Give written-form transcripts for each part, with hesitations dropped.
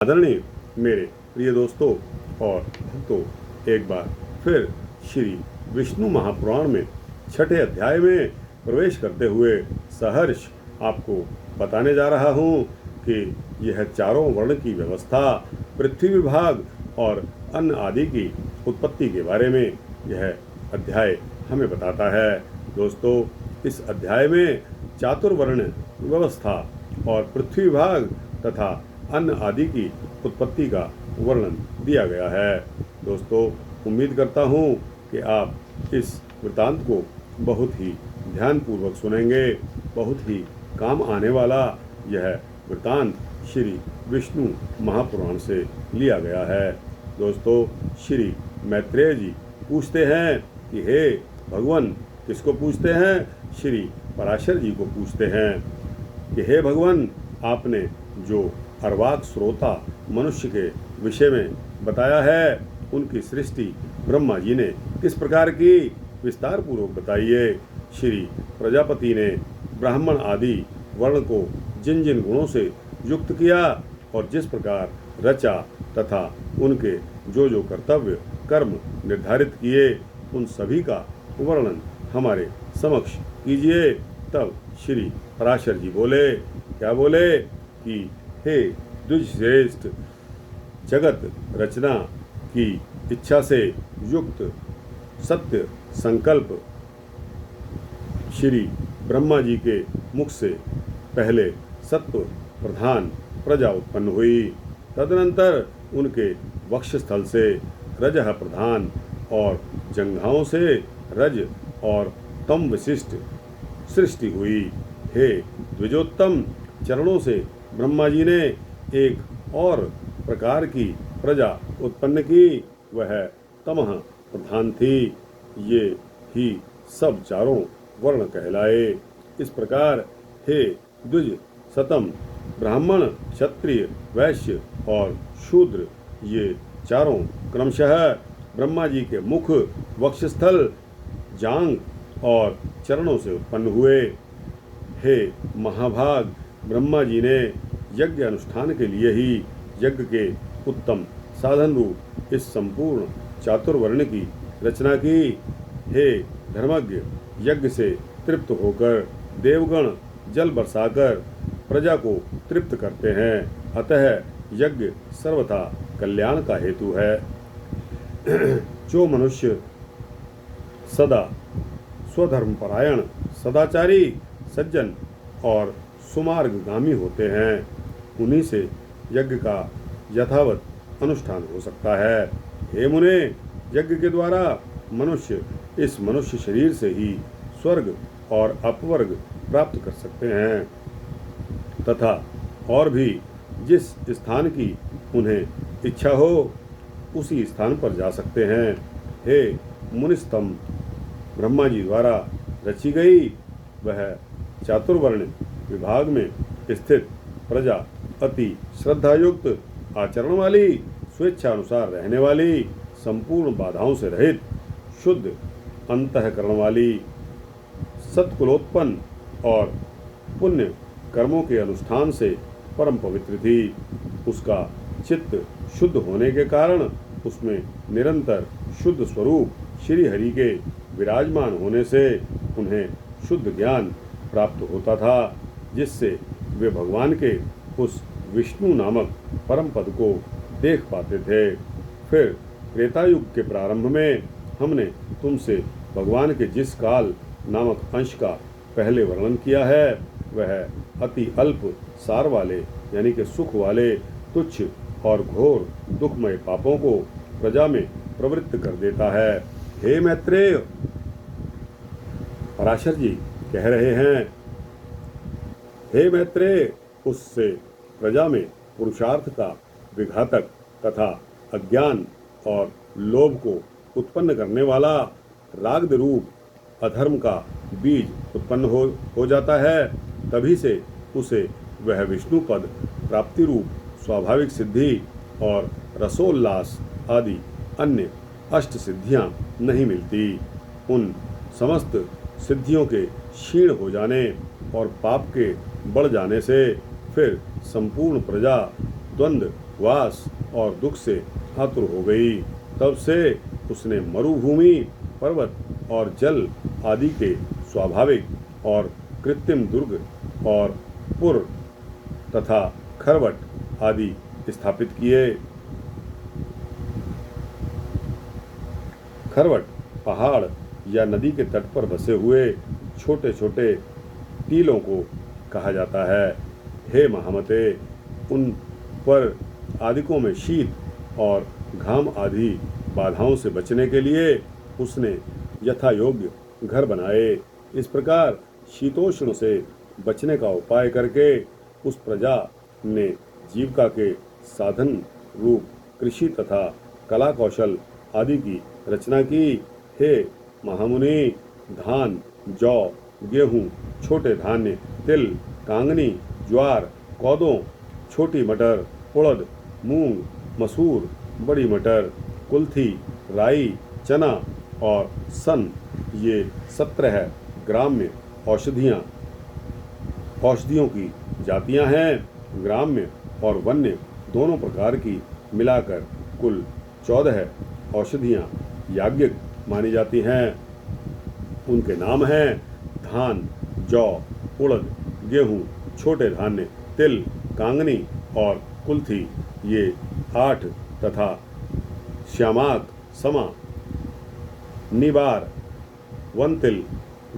आदरणीय मेरे प्रिय दोस्तों और भक्तों, एक बार फिर श्री विष्णु महापुराण में छठे अध्याय में प्रवेश करते हुए सहर्ष आपको बताने जा रहा हूँ कि यह चारों वर्ण की व्यवस्था, पृथ्वी विभाग और अन्न आदि की उत्पत्ति के बारे में यह अध्याय हमें बताता है। दोस्तों, इस अध्याय में चातुर्वर्ण व्यवस्था और पृथ्वी विभाग तथा अन्न आदि की उत्पत्ति का वर्णन दिया गया है। दोस्तों, उम्मीद करता हूँ कि आप इस वृतांत को बहुत ही ध्यानपूर्वक सुनेंगे। बहुत ही काम आने वाला यह वृतांत श्री विष्णु महापुराण से लिया गया है। दोस्तों, श्री मैत्रेय जी पूछते हैं कि हे भगवान, किसको पूछते हैं? श्री पराशर जी को पूछते हैं कि हे भगवान, आपने जो अर्वाक श्रोता मनुष्य के विषय में बताया है, उनकी सृष्टि ब्रह्मा जी ने किस प्रकार की, विस्तार पूर्वक बताइए। श्री प्रजापति ने ब्राह्मण आदि वर्ण को जिन जिन गुणों से युक्त किया और जिस प्रकार रचा तथा उनके जो जो कर्तव्य कर्म निर्धारित किए, उन सभी का वर्णन हमारे समक्ष कीजिए। तब श्री पराशर जी बोले, क्या बोले कि हे द्विजश्रेष्ठ, जगत रचना की इच्छा से युक्त सत्य संकल्प श्री ब्रह्मा जी के मुख से पहले सत्व प्रधान प्रजा उत्पन्न हुई। तदनंतर उनके वक्षस्थल से रजः प्रधान और जंघाओं से रज और तम विशिष्ट सृष्टि हुई। हे द्विजोत्तम, चरणों से ब्रह्मा जी ने एक और प्रकार की प्रजा उत्पन्न की, वह तमः प्रधान थी। ये ही सब चारों वर्ण कहलाए। इस प्रकार हे द्विज सतम, ब्राह्मण क्षत्रिय वैश्य और शूद्र, ये चारों क्रमशः ब्रह्मा जी के मुख वक्षस्थल जांघ और चरणों से उत्पन्न हुए। हे महाभाग, ब्रह्मा जी ने यज्ञ अनुष्ठान के लिए ही यज्ञ के उत्तम साधन रूप इस संपूर्ण चातुर्वर्ण की रचना की। हे धर्मज्ञ, यज्ञ से तृप्त होकर देवगण जल बरसाकर प्रजा को तृप्त करते हैं, अतः यज्ञ सर्वथा कल्याण का हेतु है। जो मनुष्य सदा स्वधर्मपरायण, सदाचारी, सज्जन और सुमार्गगामी होते हैं, उन्हीं से यज्ञ का यथावत अनुष्ठान हो सकता है। हे मुने, यज्ञ के द्वारा मनुष्य इस मनुष्य शरीर से ही स्वर्ग और अपवर्ग प्राप्त कर सकते हैं तथा और भी जिस स्थान की उन्हें इच्छा हो उसी स्थान पर जा सकते हैं। हे मुनिस्तम, ब्रह्मा जी द्वारा रची गई वह चातुर्वर्ण विभाग में स्थित प्रजा अति श्रद्धायुक्त, आचरण वाली, स्वेच्छा अनुसार रहने वाली, संपूर्ण बाधाओं से रहित, शुद्ध अंतःकरण वाली, सत्कुलोत्पन्न और पुण्य कर्मों के अनुष्ठान से परम पवित्र थी। उसका चित्त शुद्ध होने के कारण उसमें निरंतर शुद्ध स्वरूप श्री हरि के विराजमान होने से उन्हें शुद्ध ज्ञान प्राप्त होता था, जिससे वे भगवान के उस विष्णु नामक परम पद को देख पाते थे। फिर त्रेतायुग के प्रारंभ में हमने तुमसे भगवान के जिस काल नामक अंश का पहले वर्णन किया है, वह अति अल्प सार वाले यानी कि सुख वाले, तुच्छ और घोर दुखमय पापों को प्रजा में प्रवृत्त कर देता है। हे मैत्रेय, पराशर जी कह रहे हैं, हे मैत्रेय, उससे प्रजा में पुरुषार्थ का विघातक तथा अज्ञान और लोभ को उत्पन्न करने वाला राग रूप अधर्म का बीज उत्पन्न हो जाता है। तभी से उसे वह विष्णु पद प्राप्ति रूप स्वाभाविक सिद्धि और रसोल्लास आदि अन्य अष्ट सिद्धियां नहीं मिलती। उन समस्त सिद्धियों के क्षीण हो जाने और पाप के बढ़ जाने से फिर संपूर्ण प्रजा द्वंद्व वास और दुख से आतुर हो गई। तब से उसने मरुभूमि, पर्वत और जल आदि के स्वाभाविक और कृत्रिम दुर्ग और पुर तथा खरवट आदि स्थापित किए। खरवट पहाड़ या नदी के तट पर बसे हुए छोटे छोटे टीलों को कहा जाता है। हे महामते, उन पर आदिकों में शीत और घाम आदि बाधाओं से बचने के लिए उसने यथा योग्य घर बनाए। इस प्रकार शीतोष्ण से बचने का उपाय करके उस प्रजा ने जीविका के साधन रूप कृषि तथा कला कौशल आदि की रचना की। हे महामुनि, धान, जौ, गेहूं, छोटे धान्य, तिल, कांगनी, ज्वार, कोदों, छोटी मटर, उड़द, मूंग, मसूर, बड़ी मटर, कुल्थी, राई, चना और सन, ये 17 ग्राम्य औषधियों की जातियां हैं। ग्राम्य और वन्य दोनों प्रकार की मिलाकर कुल 14 औषधियां याज्ञिक मानी जाती हैं। उनके नाम हैं धान, जौ, उड़द, गेहूं, छोटे धान्य, तिल, कांगनी और कुल्थी, ये 8 तथा श्यामाक, समा, निबार, वनतिल,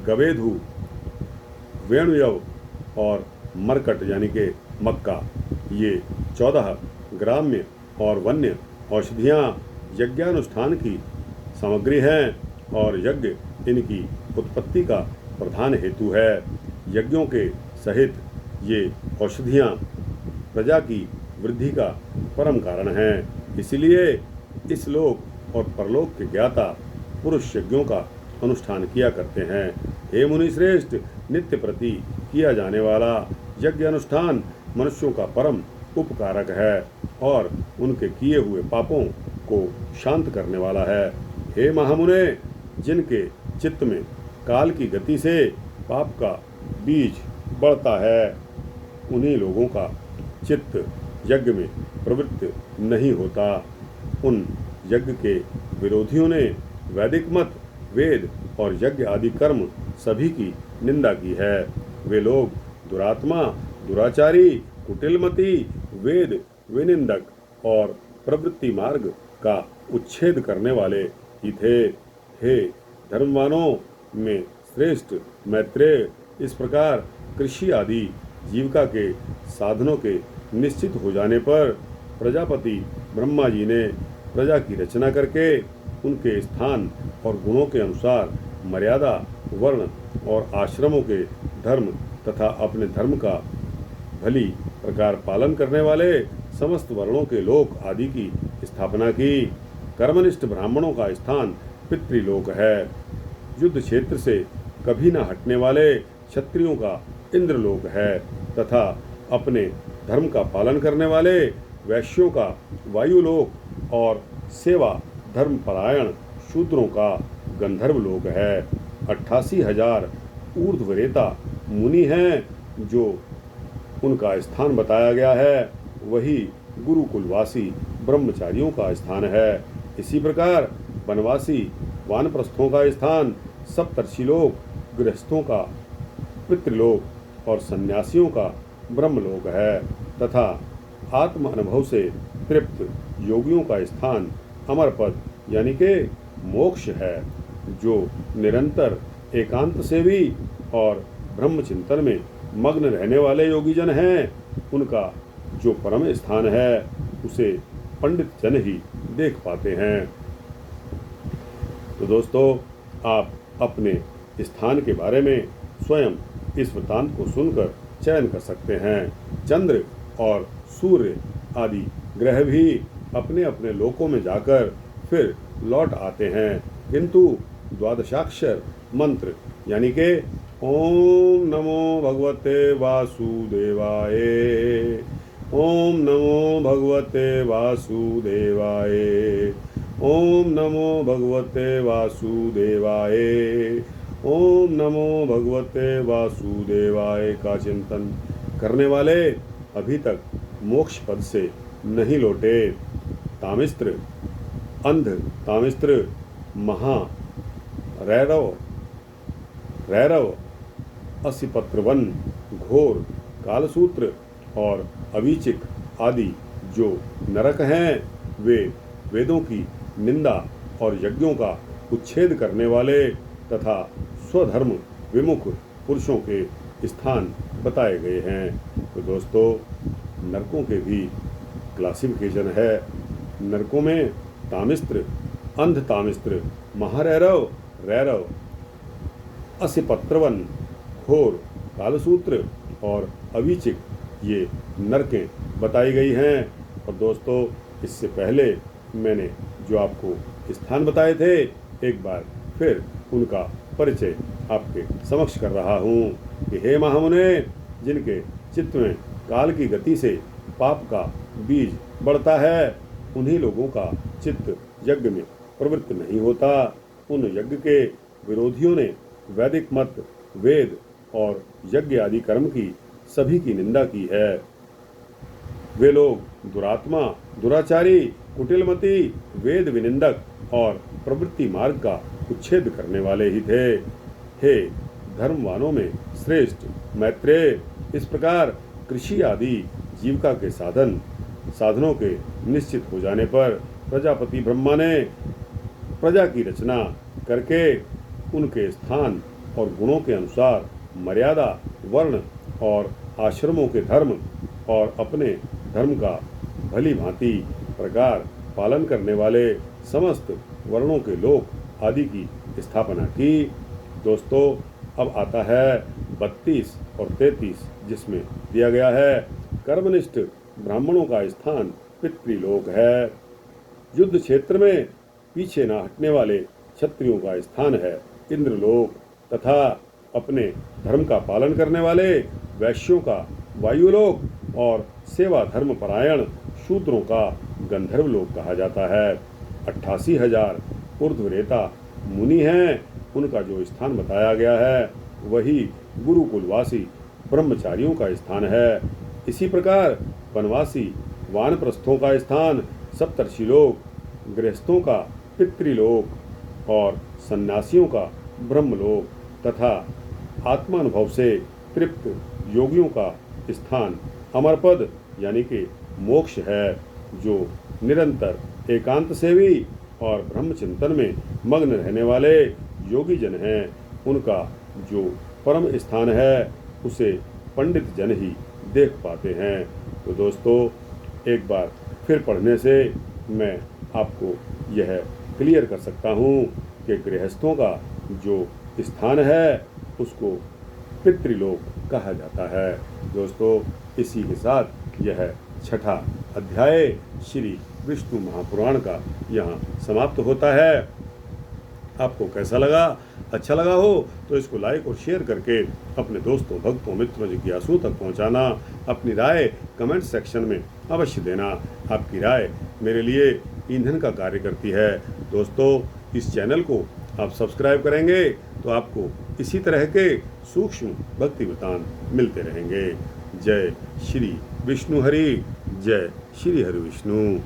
गवेधु, वेणुयव और मरकट यानी के मक्का, ये 14 ग्राम्य और वन्य औषधियाँ यज्ञानुष्ठान की सामग्री हैं और यज्ञ इनकी उत्पत्ति का प्रधान हेतु है। यज्ञों के सहित ये औषधियाँ प्रजा की वृद्धि का परम कारण हैं। इसलिए इस लोक और परलोक के ज्ञाता पुरुष यज्ञों का अनुष्ठान किया करते हैं। हे मुनि श्रेष्ठ, नित्य प्रति किया जाने वाला यज्ञ अनुष्ठान मनुष्यों का परम उपकारक है और उनके किए हुए पापों को शांत करने वाला है। हे महामुने, जिनके चित्त में काल की गति से पाप का बीज बढ़ता है, उन्हीं लोगों का चित्त यज्ञ में प्रवृत्त नहीं होता। उन यज्ञ के विरोधियों ने वैदिक मत, वेद और यज्ञ आदि कर्म सभी की निंदा की है। वे लोग दुरात्मा, दुराचारी, कुटिलमती, वेद विनिंदक और प्रवृत्ति मार्ग का उच्छेद करने वाले ही थे। हे धर्मवानों में श्रेष्ठ मैत्रेय, इस प्रकार कृषि आदि जीविका के साधनों के निश्चित हो जाने पर प्रजापति ब्रह्मा जी ने प्रजा की रचना करके उनके स्थान और गुणों के अनुसार मर्यादा, वर्ण और आश्रमों के धर्म तथा अपने धर्म का भली प्रकार पालन करने वाले समस्त वर्णों के लोक आदि की स्थापना की। कर्मनिष्ठ ब्राह्मणों का स्थान पितृलोक है। युद्ध क्षेत्र से कभी न हटने वाले क्षत्रियों का इंद्रलोक है तथा अपने धर्म का पालन करने वाले वैश्यों का वायुलोक और सेवा धर्म परायण शूद्रों का गंधर्व लोक है। 88,000 ऊर्ध्वरेता मुनि हैं जो उनका स्थान बताया गया है, वही गुरुकुलवासी ब्रह्मचारियों का स्थान है। इसी प्रकार वनवासी वानप्रस्थों का स्थान सप्तर्षिलोक, गृहस्थों का पितृलोक और सन्यासियों का ब्रह्मलोक है तथा आत्म अनुभव से तृप्त योगियों का स्थान अमर पद यानी के मोक्ष है। जो निरंतर एकांत सेवी और ब्रह्म चिंतन में मग्न रहने वाले योगीजन हैं, उनका जो परम स्थान है उसे पंडित जन ही देख पाते हैं। तो दोस्तों, आप अपने स्थान के बारे में स्वयं इस वृत्तांत को सुनकर चयन कर सकते हैं। चंद्र और सूर्य आदि ग्रह भी अपने अपने लोकों में जाकर फिर लौट आते हैं, किंतु द्वादशाक्षर मंत्र यानी के ओम नमो भगवते वासुदेवाय, ओम नमो भगवते वासुदेवाय, ओम नमो भगवते वासुदेवाय, ओम नमो भगवते वासुदेवाय का चिंतन करने वाले अभी तक मोक्ष पद से नहीं लौटे। तामिस्त्र, अंध तामिस्त्र, महा रैरव रैरव, असिपत्रवन, घोर, कालसूत्र और अवीचिक आदि जो नरक हैं, वे वेदों की निंदा और यज्ञों का उच्छेद करने वाले तथा स्वधर्म विमुख पुरुषों के स्थान बताए गए हैं। तो दोस्तों, नरकों के भी क्लासिफिकेशन है। नरकों में तामिस्त्र, अंध तामिस्त्र, महारैरव रैरव, असिपत्रवन, घोर, कालसूत्र और अवीचिक, ये नरकें बताई गई हैं। और दोस्तों, इससे पहले मैंने जो आपको स्थान बताए थे, एक बार फिर उनका परिचय आपके समक्ष कर रहा हूँ कि हे महामुने, जिनके चित्त में काल की गति से पाप का बीज बढ़ता है, उन्हीं लोगों का चित्त यज्ञ में प्रवृत्त नहीं होता। उन यज्ञ के विरोधियों ने वैदिक मत, वेद और यज्ञ आदि कर्म की सभी की निंदा की है। वे लोग दुरात्मा, दुराचारी, कुटिलमती, वेद विनिंदक और प्रवृत्ति मार्ग का उच्छेद करने वाले ही थे। हे धर्मवानों में श्रेष्ठ मैत्रेय, इस प्रकार कृषि आदि जीविका के साधनों के निश्चित हो जाने पर प्रजापति ब्रह्मा ने प्रजा की रचना करके उनके स्थान और गुणों के अनुसार मर्यादा, वर्ण और आश्रमों के धर्म और अपने धर्म का भली भांति प्रकार पालन करने वाले समस्त वर्णों के लोक आदि की स्थापना की। दोस्तों, अब आता है 32 और 33, जिसमें दिया गया है कर्मनिष्ठ ब्राह्मणों का स्थान पितृलोक है। युद्ध क्षेत्र में पीछे न हटने वाले क्षत्रियों का स्थान है इंद्रलोक तथा अपने धर्म का पालन करने वाले वैश्यों का वायुलोक और सेवा धर्म परायण शूद्रों का गंधर्वलोक कहा जाता है। 88,000 ऊर्ध्वरेता मुनि हैं, उनका जो स्थान बताया गया है वही गुरुकुलवासी ब्रह्मचारियों का स्थान है। इसी प्रकार वनवासी वानप्रस्थों का स्थान सप्तर्षिलोक, गृहस्थों का पितृलोक और सन्यासियों का ब्रह्मलोक तथा आत्मानुभव से तृप्त योगियों का स्थान अमरपद यानी कि मोक्ष है। जो निरंतर एकांत सेवी और ब्रह्मचिंतन में मग्न रहने वाले योगी जन हैं, उनका जो परम स्थान है उसे पंडित जन ही देख पाते हैं। तो दोस्तों, एक बार फिर पढ़ने से मैं आपको यह क्लियर कर सकता हूँ कि गृहस्थों का जो स्थान है उसको पितृलोक कहा जाता है। दोस्तों, इसी के साथ यह छठा अध्याय श्री विष्णु महापुराण का यहाँ समाप्त होता है। आपको कैसा लगा? अच्छा लगा हो तो इसको लाइक और शेयर करके अपने दोस्तों, भक्तों, मित्रों, जिज्ञासुओं तक पहुँचाना। अपनी राय कमेंट सेक्शन में अवश्य देना। आपकी राय मेरे लिए ईंधन का कार्य करती है। दोस्तों, इस चैनल को आप सब्सक्राइब करेंगे तो आपको इसी तरह के सूक्ष्म भक्ति वृत्तांत मिलते रहेंगे। जय श्री विष्णु हरि, जय श्री हरि विष्णु।